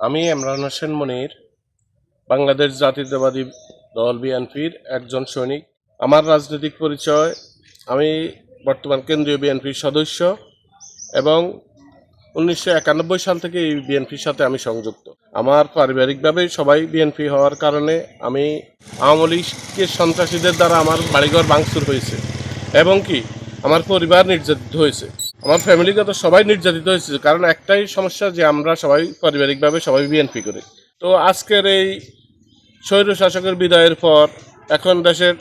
আমি ইমরান হোসেন মনির, বাংলাদেশ জাতীয়তাবাদী দল বিএনপির একজন সৈনিক। আমার রাজনৈতিক পরিচয়, আমি বর্তমান কেন্দ্রীয় বিএনপির সদস্য এবং 1991 সাল থেকে এই বিএনপির সাথে আমি সংযুক্ত। আমার পারিবারিকভাবে সবাই বিএনপি হওয়ার কারণে আমি আওয়ামী লীগের সন্ত্রাসীদের দ্বারা আমার বাড়িঘর ভাঙচুর হয়েছে এবং কি আমার পরিবার নির্যাতিত হয়েছে, আমার ফ্যামিলিগত সবাই নির্যাতিত হয়েছে। কারণ একটাই সমস্যা যে আমরা সবাই পারিবারিকভাবে সবাই বিএনপি করি। তো আজকের এই স্বৈর শাসকের বিদায়ের পর এখন দেশের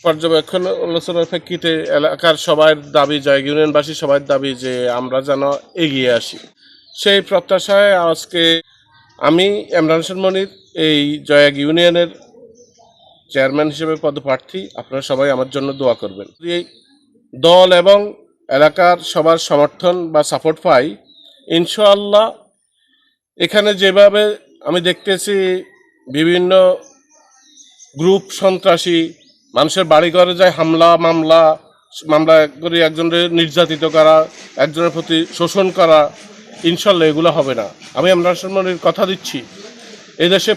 পর্যবেক্ষণ আলোচনার প্রেক্ষিতে এলাকার সবার দাবি, জয় ইউনিয়নবাসী সবার দাবি যে আমরা যেন এগিয়ে আসি। সেই প্রত্যাশায় আজকে আমি ইমরান হোসেন মনির এই জয়াগ ইউনিয়নের চেয়ারম্যান হিসেবে পদপ্রার্থী। আপনারা সবাই আমার জন্য দোয়া করবেন। এই দল এবং এলাকার সবার সমর্থন বা সাপোর্ট পাই, ইনশাআল্লাহ এখানে যেভাবে আমি দেখতেছি বিভিন্ন গ্রুপ সন্ত্রাসী মানুষের বাড়িঘরে যায় মামলা করে একজনের নির্যাতিত করা, একজনের প্রতি শোষণ করা, ইনশাল্লাহ এগুলো হবে না। আমি ইমরান হোসেন মনির কথা দিচ্ছি, এদেশে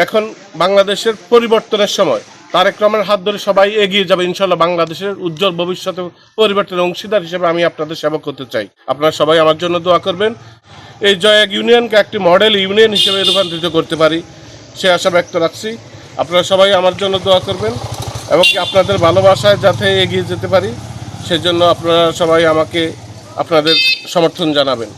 এখন বাংলাদেশের পরিবর্তনের সময়। তারেক রহমানের হাত ধরে সবাই এগিয়ে যাবে ইনশাল্লাহ। বাংলাদেশের উজ্জ্বল ভবিষ্যতে পরিবর্তনের অংশীদার হিসেবে আমি আপনাদের সেবা করতে চাই। আপনারা সবাই আমার জন্য দোয়া করবেন, এই জয়াগ ইউনিয়নকে একটি মডেল ইউনিয়ন হিসেবে রূপান্তরিত করতে পারি সে আশা ব্যক্ত রাখছি। আপনারা সবাই আমার জন্য দোয়া করবেন এবং আপনাদের ভালোবাসায় যাতে এগিয়ে যেতে পারি সেজন্য আপনারা সবাই আমাকে আপনাদের সমর্থন জানাবেন।